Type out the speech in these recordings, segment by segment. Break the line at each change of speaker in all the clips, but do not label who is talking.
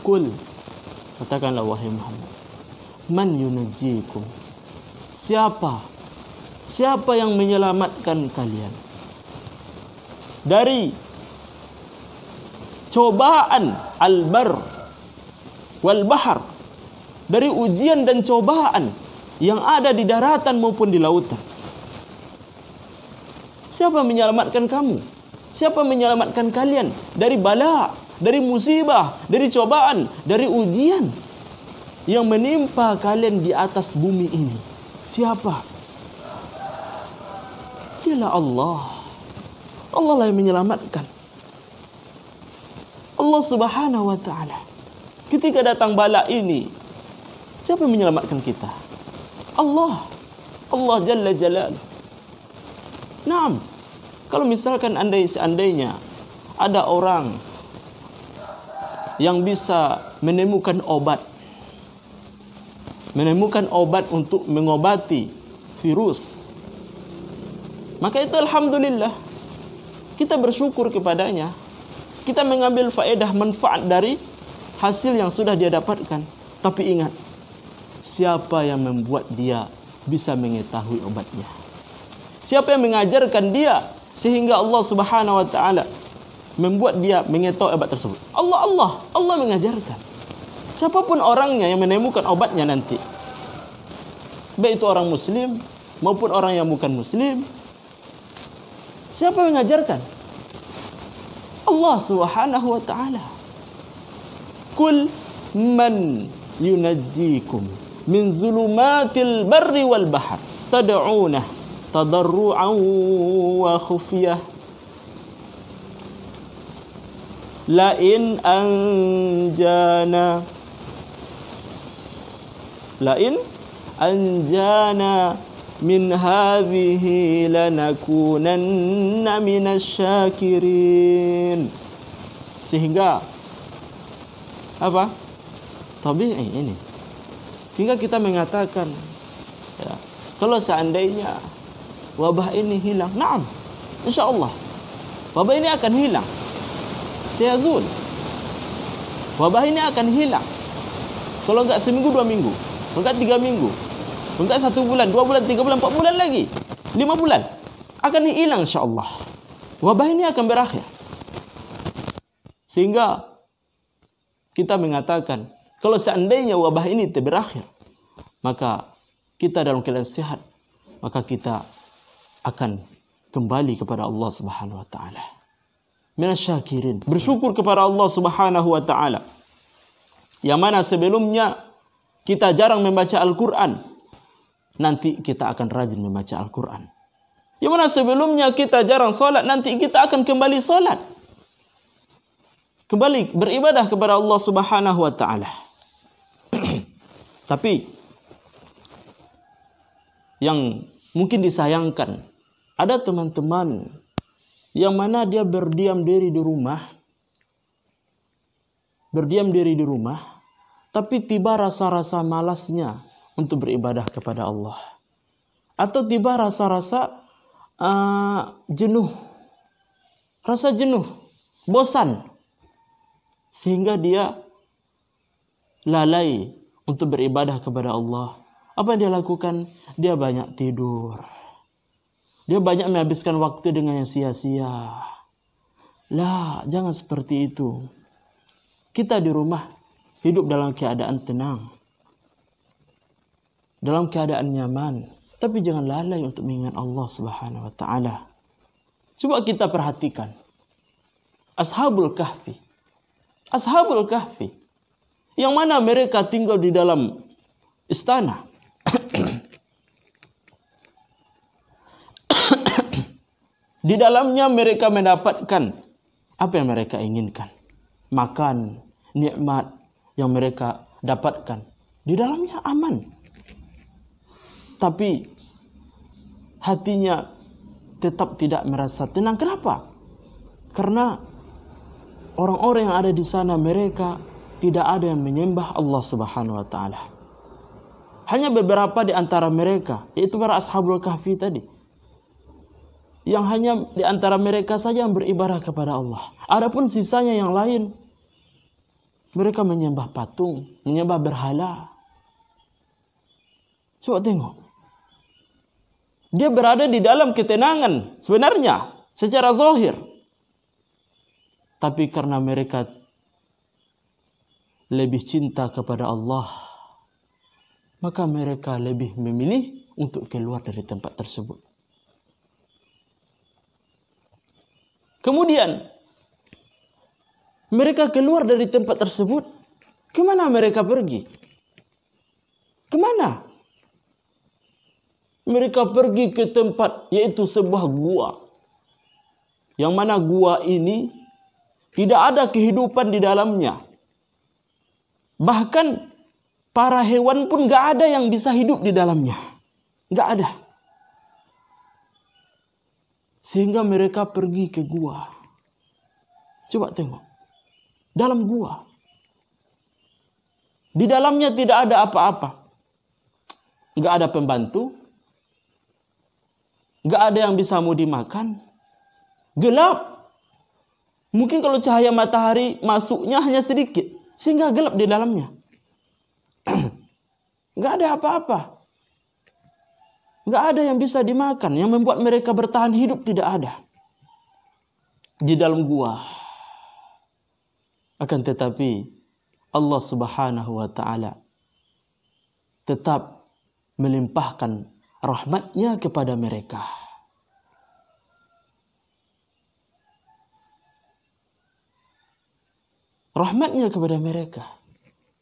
Qul, katakanlah wahai Muhammad, man yunajjikum, siapa yang menyelamatkan kalian dari cobaan al-bar wal bahar, dari ujian dan cobaan yang ada di daratan maupun di lautan. Siapa menyelamatkan kamu? Siapa menyelamatkan kalian dari bala, dari musibah, dari cobaan, dari ujian yang menimpa kalian di atas bumi ini? Siapa? Dialah Allah. Allah lah yang menyelamatkan. Allah Subhanahu wa ta'ala. Ketika datang bala ini, siapa yang menyelamatkan kita? Allah. Allah Jalla Jalaluh. Naam. Kalau misalkan seandainya ada orang yang bisa menemukan obat untuk mengobati virus, maka itu alhamdulillah, kita bersyukur kepadanya. Kita mengambil faedah manfaat dari hasil yang sudah dia dapatkan. Tapi ingat, siapa yang membuat dia bisa mengetahui obatnya? Siapa yang mengajarkan dia sehingga Allah Subhanahu wa ta'ala membuat dia mengetahui obat tersebut? Allah mengajarkan. Siapapun orangnya yang menemukan obatnya nanti, baik itu orang muslim maupun orang yang bukan muslim, siapa yang mengajarkan? Allah Subhanahu wa ta'ala. Qul man yunajjikum min zulumatil barri wal bahr tad'unah tadarru'an wa khufyah la in anjana min hadhihi lanakunanna minasyakirin. Sehingga apa? Tabi'i ini. Sehingga kita mengatakan, ya, kalau seandainya wabah ini hilang, naam, insyaallah wabah ini akan hilang. Sayazul. Wabah ini akan hilang. Kalau enggak seminggu, 2 minggu, enggak 3 minggu, enggak 1 bulan, 2 bulan, 3 bulan, 4 bulan lagi, 5 bulan akan hilang insyaallah. Wabah ini akan berakhir. Sehingga kita mengatakan, kalau seandainya wabah ini berakhir, maka kita dalam keadaan sehat, maka kita akan kembali kepada Allah Subhanahu wa ta'ala. Minasyakirin, bersyukur kepada Allah Subhanahu wa ta'ala. Yang mana sebelumnya kita jarang membaca Al-Quran, nanti kita akan rajin membaca Al-Quran. Yang mana sebelumnya kita jarang salat, nanti kita akan kembali salat, kembali beribadah kepada Allah Subhanahu wa ta'ala. Tapi yang mungkin disayangkan, ada teman-teman yang mana dia berdiam diri di rumah, tapi tiba rasa-rasa malasnya untuk beribadah kepada Allah, atau tiba rasa-rasa jenuh, bosan, sehingga dia lalai untuk beribadah kepada Allah. Apa yang dia lakukan? Dia banyak tidur. Dia banyak menghabiskan waktu dengan yang sia-sia. Lah, jangan seperti itu. Kita di rumah hidup dalam keadaan tenang, dalam keadaan nyaman, tapi jangan lalai untuk mengingat Allah Subhanahu wa ta'ala. Coba kita perhatikan Ashabul Kahfi. Yang mana mereka tinggal di dalam istana. Di dalamnya mereka mendapatkan apa yang mereka inginkan. Makan, nikmat yang mereka dapatkan. Di dalamnya aman. Tapi hatinya tetap tidak merasa tenang. Kenapa? Karena orang-orang yang ada di sana, mereka tidak ada yang menyembah Allah Subhanahu wa ta'ala. Hanya beberapa di antara mereka, yaitu para Ashabul Kahfi tadi, yang hanya di antara mereka saja yang beribadah kepada Allah. Adapun sisanya yang lain, Mereka menyembah patung, menyembah berhala. Coba tengok. Dia berada di dalam ketenangan sebenarnya secara zahir. Tapi karena mereka lebih cinta kepada Allah, maka mereka lebih memilih untuk keluar dari tempat tersebut. Kemudian mereka keluar dari tempat tersebut. Kemana mereka pergi? Kemana? Mereka pergi ke tempat, yaitu sebuah gua. Yang mana gua ini tidak ada kehidupan di dalamnya. Bahkan para hewan pun gak ada yang bisa hidup di dalamnya. Gak ada. Sehingga mereka pergi ke gua. Coba tengok. Dalam gua. Di dalamnya tidak ada apa-apa. Gak ada pembantu. Gak ada yang bisa mau dimakan. Gelap. Mungkin kalau cahaya matahari masuknya hanya sedikit. Sehingga gelap di dalamnya. Gak ada apa-apa. Gak ada yang bisa dimakan. Yang membuat mereka bertahan hidup tidak ada. Di dalam gua. Akan tetapi Allah Subhanahu wa ta'ala tetap melimpahkan rahmatnya kepada mereka. Rahmatnya kepada mereka.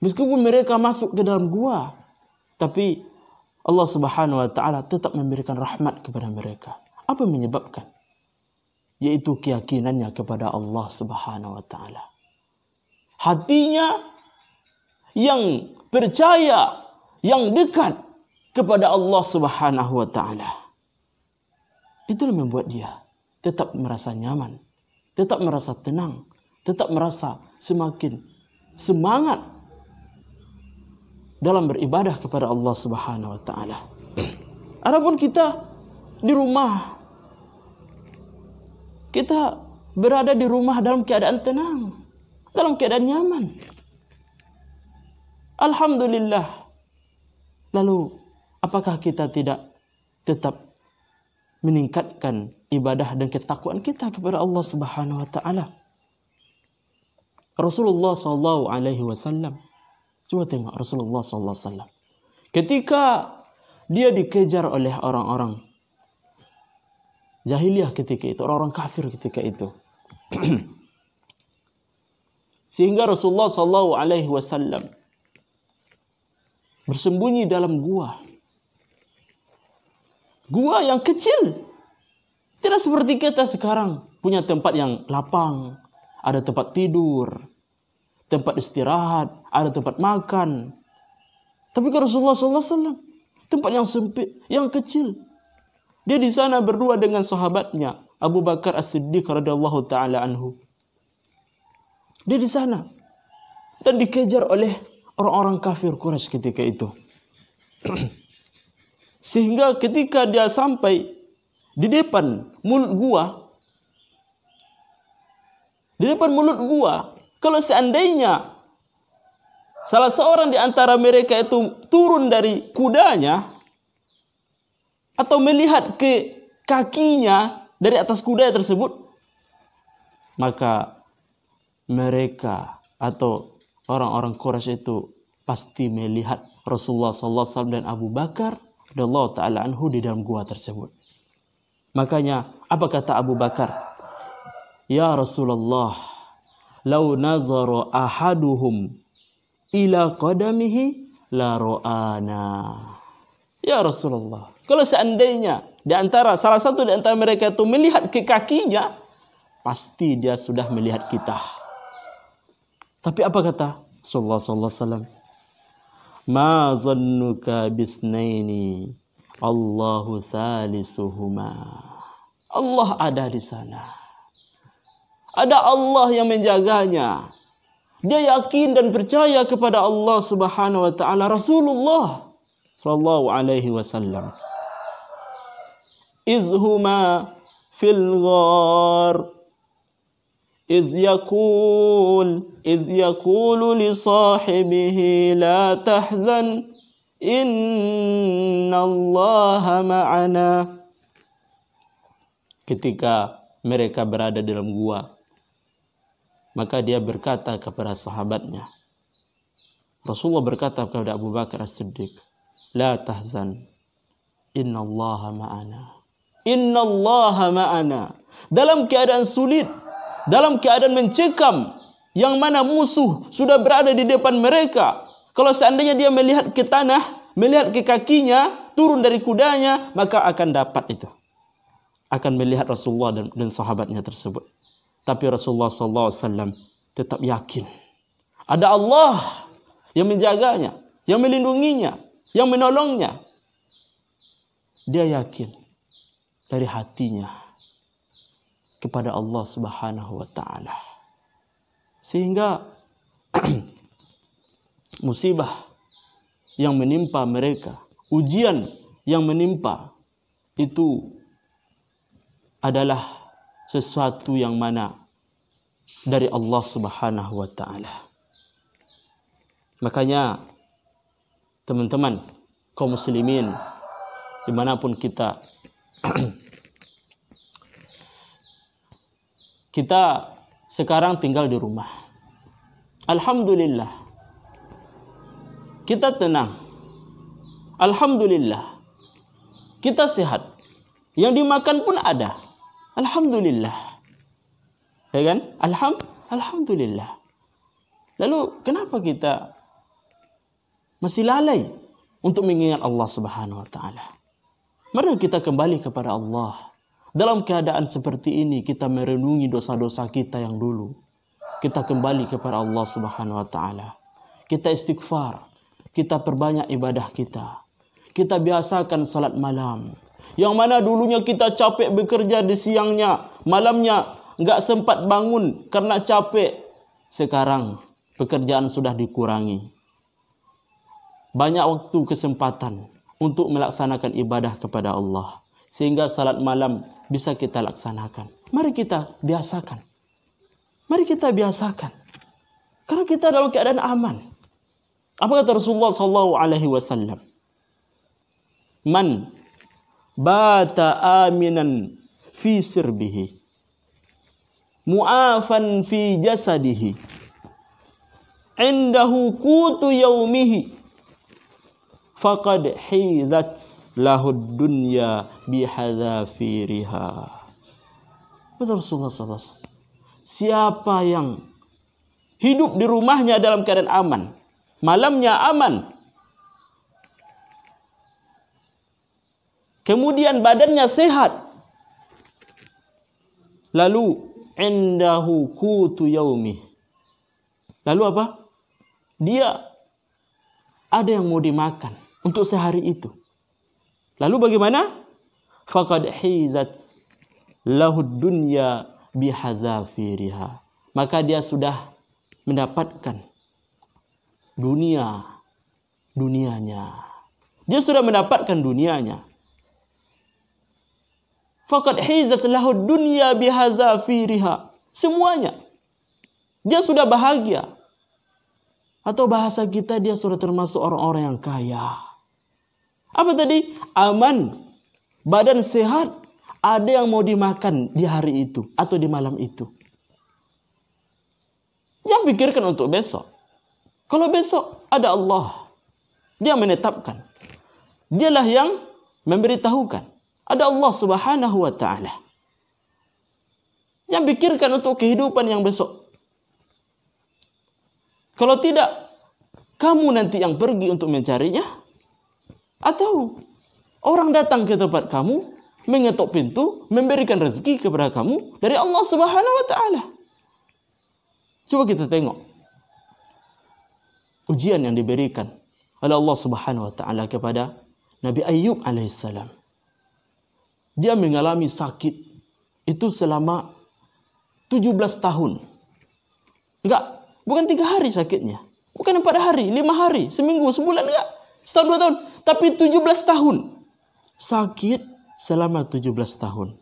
Meskipun mereka masuk ke dalam gua, tapi Allah Subhanahu wa ta'ala tetap memberikan rahmat kepada mereka. Apa menyebabkan? Yaitu keyakinannya kepada Allah Subhanahu wa ta'ala. Hatinya yang percaya, yang dekat kepada Allah Subhanahu wa ta'ala. Itulah membuat dia tetap merasa nyaman, tetap merasa tenang, tetap merasa semakin semangat dalam beribadah kepada Allah Subhanahu wa ta'ala. Adapun kita di rumah, kita berada di rumah dalam keadaan tenang, dalam keadaan nyaman. Alhamdulillah. Lalu, apakah kita tidak tetap meningkatkan ibadah dan ketakwaan kita kepada Allah Subhanahu wa ta'ala? Rasulullah sallallahu alaihi wasallam, coba tengok Rasulullah sallallahu alaihi wasallam. Ketika dia dikejar oleh orang-orang jahiliyah ketika itu, orang-orang kafir ketika itu. Sehingga Rasulullah sallallahu alaihi wasallam bersembunyi dalam gua. Gua yang kecil. Tidak seperti kita sekarang punya tempat yang lapang, ada tempat tidur, tempat istirahat, ada tempat makan. Tapi kalau Rasulullah sallallahu alaihi wasallam tempat yang sempit, yang kecil. Dia di sana berdua dengan sahabatnya Abu Bakar As-Siddiq radhiyallahu taala anhu. Dia di sana dan dikejar oleh orang-orang kafir Quraisy ketika itu. Sehingga ketika dia sampai di depan mulut gua, kalau seandainya salah seorang di antara mereka itu turun dari kudanya atau melihat ke kakinya dari atas kuda tersebut, maka mereka atau orang-orang Quraisy itu pasti melihat Rasulullah sallallahu alaihi wasallam dan Abu Bakar radhiyallahu taala anhu di dalam gua tersebut. Makanya apa kata Abu Bakar? Ya Rasulullah, lau nazara ahaduhum ila qadamihi la ra'ana. Ya Rasulullah, kalau seandainya salah satu di antara mereka itu melihat ke kakinya, pasti dia sudah melihat kita. Tapi apa kata Rasulullah sallallahu alaihi wasallam? Ma zannuka bisnaini Allahu salisuhuma. Allah ada di sana. Ada Allah yang menjaganya. Dia yakin dan percaya kepada Allah Subhanahu wa taala. Rasulullah sallallahu alaihi wasallam, izhuma fil ghar إذ يقول لصاحبه لا تحزن إن الله معنا. Ketika mereka berada dalam gua, maka dia berkata kepada sahabatnya, Rasulullah berkata kepada Abu Bakar As-Siddiq, La tahzan, innallaha ma'ana. Innallaha ma'ana. Dalam keadaan sulit, dalam keadaan mencekam, yang mana musuh sudah berada di depan mereka. Kalau seandainya dia melihat ke tanah, melihat ke kakinya, turun dari kudanya, maka akan dapat itu. Akan melihat Rasulullah dan sahabatnya tersebut. Tapi Rasulullah SAW tetap yakin. Ada Allah yang menjaganya, yang melindunginya, yang menolongnya. Dia yakin dari hatinya kepada Allah Subhanahu wa Ta'ala. Sehingga musibah yang menimpa mereka, ujian yang menimpa itu adalah sesuatu yang mana dari Allah Subhanahu wa Ta'ala. Makanya teman-teman kaum muslimin dimanapun kita kita sekarang tinggal di rumah. Alhamdulillah kita tenang. Alhamdulillah kita sehat. Yang dimakan pun ada. Alhamdulillah. Ya kan? Alhamdulillah. Lalu kenapa kita masih lalai untuk mengingat Allah Subhanahu wa Ta'ala? Mari kita kembali kepada Allah. Dalam keadaan seperti ini kita merenungi dosa-dosa kita yang dulu. Kita kembali kepada Allah Subhanahu wa Ta'ala. Kita istighfar. Kita perbanyak ibadah kita. Kita biasakan salat malam. Yang mana dulunya kita capek bekerja di siangnya, malamnya enggak sempat bangun karena capek. Sekarang pekerjaan sudah dikurangi. Banyak waktu kesempatan untuk melaksanakan ibadah kepada Allah. Sehingga salat malam bisa kita laksanakan. Mari kita biasakan. Mari kita biasakan. Karena kita dalam keadaan aman. Apa kata Rasulullah SAW? Man bata aminan fi sirbihi mu'afan fi jasadihi indahu qutu yaumihi faqad hizat lahud dunya bihadzafiriha. Betul Rasulullah SAW. Siapa yang hidup di rumahnya dalam keadaan aman, malamnya aman, kemudian badannya sehat, lalu indahu qutu yaumi. Lalu apa? Dia ada yang mau dimakan untuk sehari itu. Lalu bagaimana? Faqad hizat lahud dunya bihadzafiriha. Maka dia sudah mendapatkan dunianya. Dia sudah mendapatkan dunianya. Faqad hizat lahud dunya bihadzafiriha. Semuanya. Dia sudah bahagia. Atau bahasa kita, dia sudah termasuk orang-orang yang kaya. Apa tadi? Aman. Badan sehat. Ada yang mau dimakan di hari itu. Atau di malam itu. Jangan pikirkan untuk besok. Kalau besok ada Allah. Dia menetapkan. Dialah yang memberitahukan. Ada Allah Subhanahu wa Ta'ala. Jangan pikirkan untuk kehidupan yang besok. Kalau tidak, kamu nanti yang pergi untuk mencarinya. Atau orang datang ke tempat kamu, mengetuk pintu, memberikan rezeki kepada kamu dari Allah Subhanahu wa Ta'ala. Coba kita tengok ujian yang diberikan oleh Allah Subhanahu wa Ta'ala kepada Nabi Ayyub alaihissalam. Dia mengalami sakit itu selama 17 tahun. Bukan 3 hari sakitnya. Bukan 4 hari, 5 hari, seminggu, sebulan, enggak. Setahun, 2 tahun. Tapi 17 tahun. Sakit selama 17 tahun.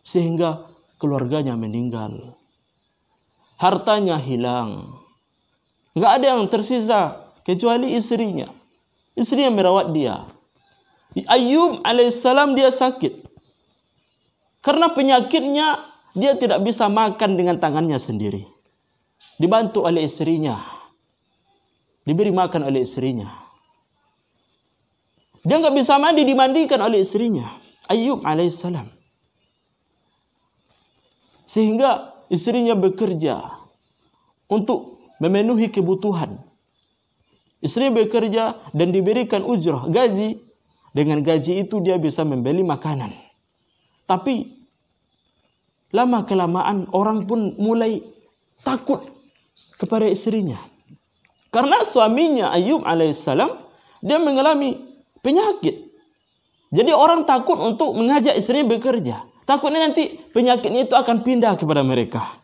Sehingga keluarganya meninggal. hartanya hilang. Nggak ada yang tersisa kecuali istrinya. Istrinya merawat dia. Ayub alaihissalam dia sakit. Karena penyakitnya dia tidak bisa makan dengan tangannya sendiri. Dibantu oleh istrinya. Diberi makan oleh istrinya. Dia nggak bisa mandi, dimandikan oleh istrinya. Ayub alaihissalam. Sehingga istrinya bekerja untuk memenuhi kebutuhan. Istri bekerja dan diberikan ujrah, gaji. Dengan gaji itu dia bisa membeli makanan. Tapi lama-kelamaan orang pun mulai takut kepada istrinya. Karena suaminya Ayub alaihissalam dia mengalami penyakit. Jadi orang takut untuk mengajak istrinya bekerja. Takutnya nanti penyakitnya itu akan pindah kepada mereka.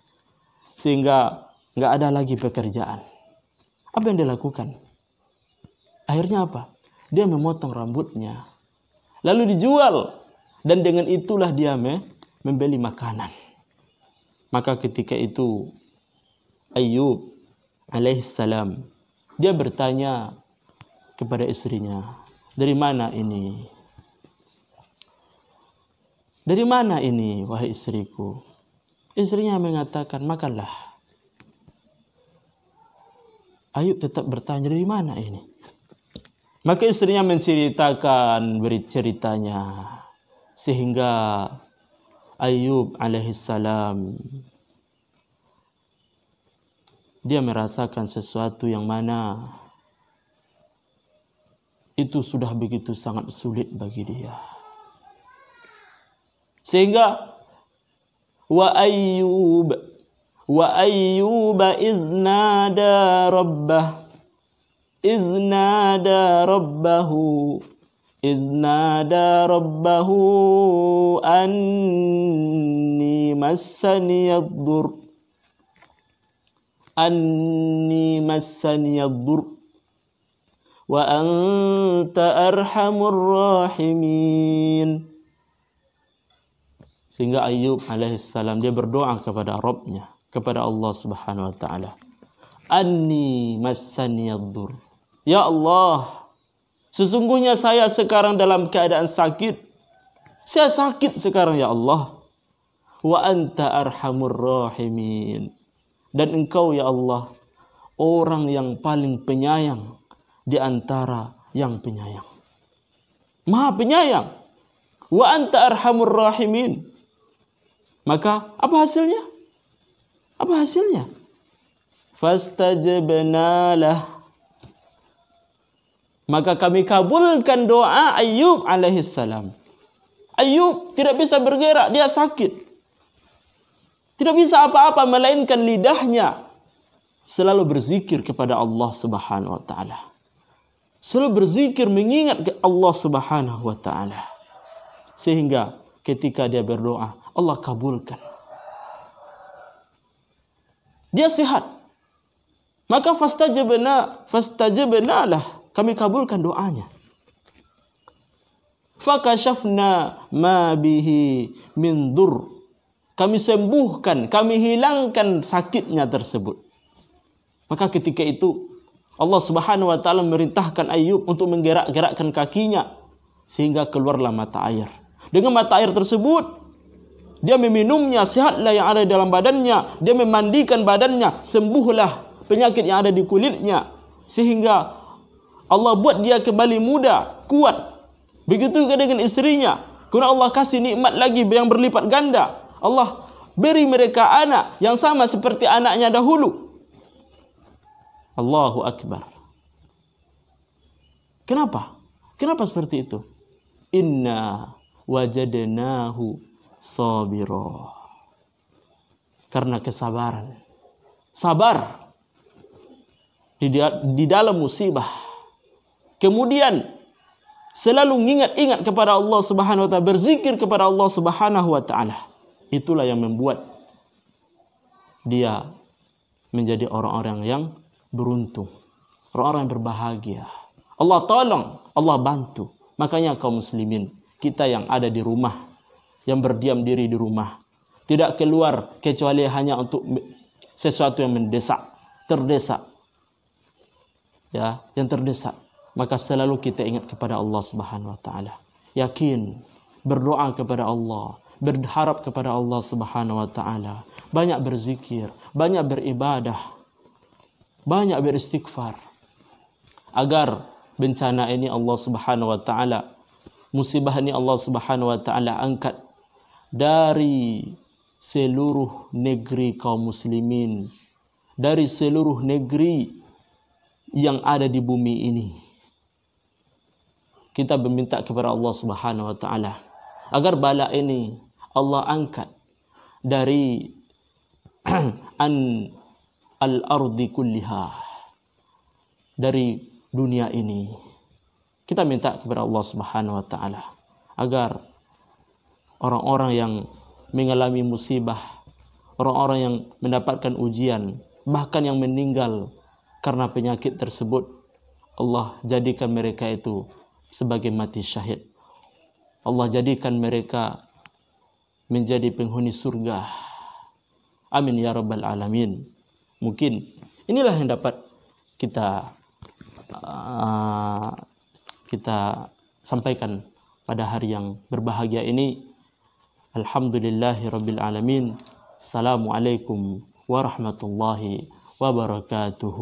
Sehingga nggak ada lagi pekerjaan. Apa yang dia lakukan? Akhirnya apa? Dia memotong rambutnya. Lalu dijual. Dan dengan itulah dia membeli makanan. Maka ketika itu Ayub alaihissalam dia bertanya kepada istrinya, dari mana ini? Dari mana ini, wahai istriku? Istrinya mengatakan, makanlah. Ayub tetap bertanya, dari mana ini? Maka istrinya menceritakan ceritanya. Sehingga Ayub alaihissalam dia merasakan sesuatu yang mana itu sudah begitu sangat sulit bagi dia. Sehingga wa ayyuba iznada rabbahu anni massaniyad-dur wa anta arhamur rahimin. Sehingga Ayub alaihissalam dia berdoa kepada Rabbnya, kepada Allah Subhanahu wa taala. Anni massaniyad-dur. Ya Allah, sesungguhnya saya sekarang dalam keadaan sakit. Saya sakit sekarang ya Allah. Wa anta arhamur rahimin. Dan engkau ya Allah, orang yang paling penyayang di antara yang penyayang. Maha penyayang. Wa anta arhamur rahimin. Maka apa hasilnya? Apa hasilnya? Fastajabna lah. Maka kami kabulkan doa Ayub alaihissalam. Ayub tidak bisa bergerak, dia sakit. Tidak bisa apa-apa melainkan lidahnya selalu berzikir kepada Allah Subhanahu wa taala. Selalu berzikir mengingat ke Allah Subhanahu wa taala. Sehingga ketika dia berdoa, Allah kabulkan. Dia sehat. Maka fastajabna lah, kami kabulkan doanya. Fakashafna ma bihi min dur. Kami sembuhkan, kami hilangkan sakitnya tersebut. Maka ketika itu Allah Subhanahu wa taala memerintahkan Ayub untuk menggerak-gerakkan kakinya sehingga keluarlah mata air. Dengan mata air tersebut dia meminumnya, sehatlah yang ada dalam badannya, dia memandikan badannya, sembuhlah penyakit yang ada di kulitnya, sehingga Allah buat dia kembali muda, kuat. Begitu juga dengan istrinya. Karena Allah kasih nikmat lagi yang berlipat ganda. Allah beri mereka anak yang sama seperti anaknya dahulu. Allahu Akbar. Kenapa? Kenapa seperti itu? Inna wajadnahu sabira. Karena kesabaran. Sabar di dalam musibah. Kemudian selalu ingat kepada Allah Subhanahu wa taala, berzikir kepada Allah Subhanahu wa taala. Itulah yang membuat dia menjadi orang-orang yang beruntung, orang-orang yang berbahagia. Allah tolong, Allah bantu. Makanya kaum muslimin, kita yang ada di rumah, yang berdiam diri di rumah, tidak keluar kecuali hanya untuk sesuatu yang mendesak, terdesak, ya, yang terdesak, maka selalu kita ingat kepada Allah Subhanahu wa taala. Yakin, berdoa kepada Allah, berharap kepada Allah Subhanahu wa taala, banyak berzikir, banyak beribadah, banyak beristighfar agar bencana ini Allah Subhanahu wa taala, musibah ini Allah Subhanahu wa taala angkat dari seluruh negeri kaum muslimin, dari seluruh negeri yang ada di bumi ini. Kita meminta kepada Allah Subhanahu wa taala agar bala ini Allah angkat dari al-ardi kulliha, dari dunia ini. Kita minta kepada Allah Subhanahu wa taala agar orang-orang yang mengalami musibah, orang-orang yang mendapatkan ujian, bahkan yang meninggal karena penyakit tersebut, Allah jadikan mereka itu sebagai mati syahid. Allah jadikan mereka menjadi penghuni surga. Amin ya rabbal alamin. Mungkin inilah yang dapat kita sampaikan pada hari yang berbahagia ini. Alhamdulillahi rabbil alamin. Assalamualaikum warahmatullahi wabarakatuh.